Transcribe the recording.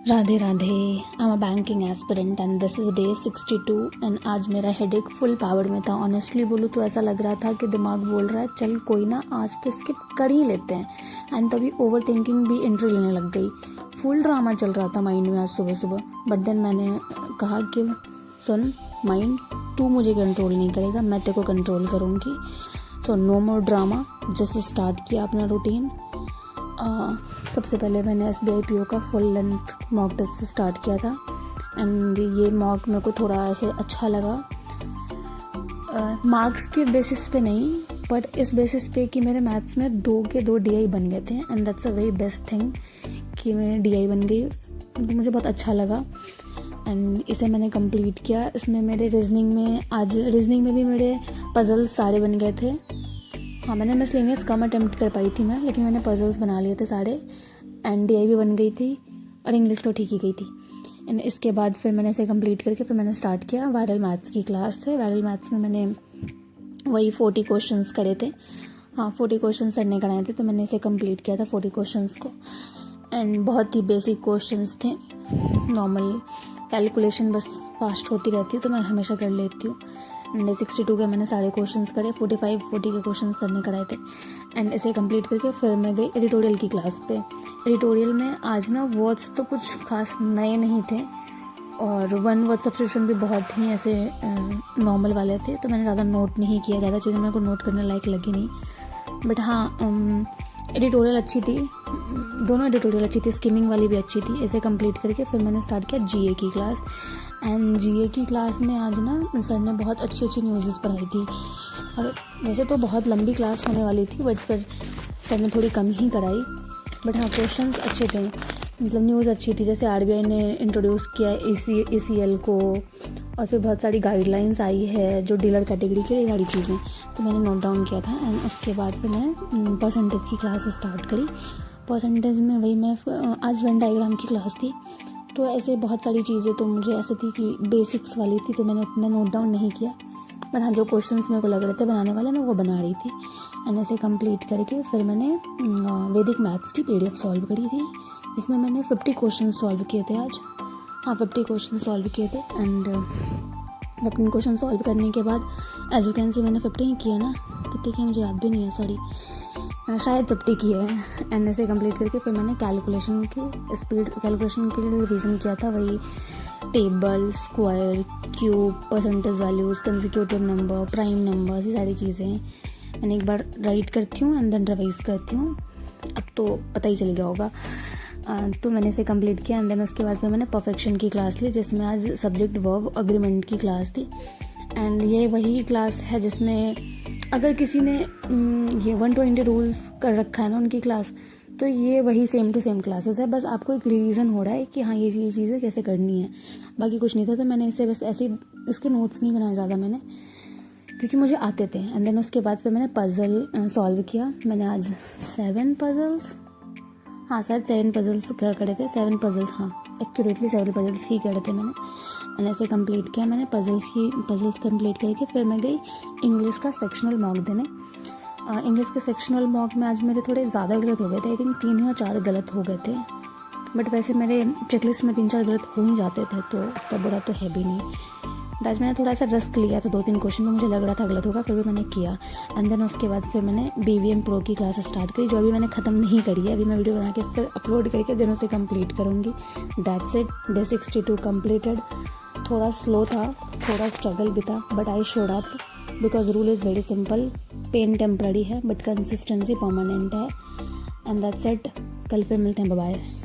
Radhe Radhe. I am a banking aspirant and this is day 62 and आज मेरा headache full power में था। Honestly बोलूँ तो ऐसा लग रहा था कि दिमाग बोल रहा है चल कोई ना, आज तो स्किप कर ही लेते हैं। एंड तभी ओवर थिंकिंग भी एंट्री लेने लग गई। फुल ड्रामा चल रहा था माइंड में आज सुबह सुबह। बट देन मैंने कहा कि सुन माइंड, तू मुझे कंट्रोल नहीं करेगा, मैं तेरे को कंट्रोल करूँगी। So no more drama, just start किया अपना रूटीन। सबसे पहले मैंने SBI PO का फुल लेंथ मॉक टेस्ट से स्टार्ट किया था एंड ये मॉक मेरे को थोड़ा ऐसे अच्छा लगा। मार्क्स के बेसिस पे नहीं, बट इस बेसिस पे कि मेरे मैथ्स में 2 के 2 DI बन गए थे and that's a very best thing कि मेरे DI बन गई, तो मुझे बहुत अच्छा लगा एंड इसे मैंने कंप्लीट किया। इसमें मेरे रीजनिंग में भी मेरे पजल्स सारे बन गए थे। हाँ, मैंने मिसलेनियस कम अटेम्प्ट कर पाई थी मैं, लेकिन मैंने पजल्स बना लिए थे सारे एंड DI भी बन गई थी और इंग्लिश तो ठीक ही गई थी। एंड इसके बाद फिर मैंने इसे कंप्लीट करके फिर मैंने स्टार्ट किया वायरल मैथ्स की क्लास से। वायरल मैथ्स में मैंने वही 40 क्वेश्चंस करे थे। हाँ, 40 क्वेश्चंस सर ने कराए थे, तो मैंने इसे कंप्लीट किया था 40 क्वेश्चंस को। एंड बहुत ही बेसिक क्वेश्चंस थे, नॉर्मल कैलकुलेशन बस फास्ट होती रहती है तो मैं हमेशा कर लेती हूँ। एंड 62 के मैंने सारे क्वेश्चंस करे, 40 के क्वेश्चन सर ने कराए थे। एंड इसे कंप्लीट करके फिर मैं गई एडिटोरियल की क्लास पे। एडिटोरियल में आज ना वर्ड्स तो कुछ खास नए नहीं थे और वन वर्ड सब्स्टिट्यूशन भी बहुत ही ऐसे नॉर्मल वाले थे, तो मैंने ज़्यादा नोट नहीं किया। ज़्यादा चीज़ें मेरे को नोट करने लायक लगी नहीं। बट हाँ, एडिटोरियल अच्छी थी, दोनों एडिटोरियल अच्छी थी, स्किमिंग वाली भी अच्छी थी। इसे कंप्लीट करके फिर मैंने स्टार्ट किया GA की क्लास। एंड GA की क्लास में आज ना सर ने बहुत अच्छी अच्छी न्यूज़ पढ़ाई थी और वैसे तो बहुत लंबी क्लास होने वाली थी, बट फिर सर ने थोड़ी कम ही कराई। बट हाँ, क्वेश्चंस अच्छे थे, मतलब न्यूज़ अच्छी थी। जैसे RBI ने इंट्रोड्यूस किया ACL को और फिर बहुत सारी गाइडलाइंस आई है जो डीलर कैटेगरी के लिए, सारी चीज़ें तो मैंने नोट डाउन किया था। एंड उसके बाद फिर मैंने परसेंटेज की क्लास स्टार्ट करी। परसेंटेज में वही मैं आज वेन डायग्राम की क्लास थी, तो ऐसे बहुत सारी चीज़ें तो मुझे ऐसे थी कि बेसिक्स वाली थी, तो मैंने उतना नोट डाउन नहीं किया। बट हाँ, जो क्वेश्चंस मेरे को लग रहे थे बनाने वाले मैं वो बना रही थी। एंड ऐसे कंप्लीट करके फिर मैंने वैदिक मैथ्स की PDF सॉल्व करी थी, जिसमें मैंने 50 क्वेश्चन सॉल्व किए थे आज। हाँ, 50 क्वेश्चन सॉल्व किए थे। एंड 15 क्वेश्चन सॉल्व करने के बाद एज यू कैन सी मैंने 50 ही किए ना, कितने किए मुझे याद भी नहीं है, सॉरी, शायद 50 किए हैं। एंड ऐसे कंप्लीट करके फिर मैंने कैलकुलेशन के लिए रिवीजन किया था, वही table, square, cube, percentage values, consecutive number, prime number, ये सारी चीज़ें मैंने एक बार राइट करती हूँ एंड देन रिवाइज करती हूँ। अब तो पता ही चल गया होगा। तो मैंने इसे कंप्लीट किया एंड देन उसके बाद फिर मैंने परफेक्शन की क्लास ली, जिसमें आज सब्जेक्ट वर्ब अग्रीमेंट की क्लास थी। एंड ये वही क्लास है जिसमें अगर किसी ने ये 120 रूल्स कर रखा है ना उनकी क्लास, तो ये वही सेम टू सेम क्लासेस है। बस आपको एक रिवीजन हो रहा है कि हाँ ये चीज़ें कैसे करनी है, बाकी कुछ नहीं था। तो मैंने इसे बस ऐसे ही, इसके नोट्स नहीं बनाए ज़्यादा मैंने, क्योंकि मुझे आते थे। एंड देन उसके बाद फिर मैंने पज़ल सॉल्व किया। मैंने आज 7 पज़ल्स, हाँ शायद 7 पज़ल्स करे थे, 7 पज़ल्स, हाँ एक्यूरेटली 7 पज़ल्स ही करे थे मैंने। एंड ऐसे कंप्लीट किया मैंने पज़ल्स कंप्लीट करके फिर मैं गई इंग्लिश का सेक्शनल मॉक देने। इंग्लिश के सेक्शनल मॉक में आज मेरे थोड़े ज़्यादा गलत हो गए थे, आई थिंक 3 या 4 गलत हो गए थे। बट वैसे मेरे चेकलिस्ट में 3-4 गलत हो ही जाते थे, तो तब बुरा तो है भी नहीं। बट आज मैंने थोड़ा सा रिस्क लिया था, 2-3 क्वेश्चन में मुझे लग रहा था गलत होगा, फिर भी मैंने किया। एंड देन उसके बाद फिर मैंने BVM Pro की क्लास स्टार्ट करी, जो अभी मैंने ख़त्म नहीं करी है। अभी मैं वीडियो बना के फिर अपलोड करके दिन उसे कंप्लीट करूँगी। That's it, day 62 completed. थोड़ा स्लो था, थोड़ा स्ट्रगल भी था, but I showed up because rule is very simple. Pain temporary है बट कंसिस्टेंसी परमानेंट है। एंड दैट्स इट, कल फिर मिलते हैं, बाय बाय।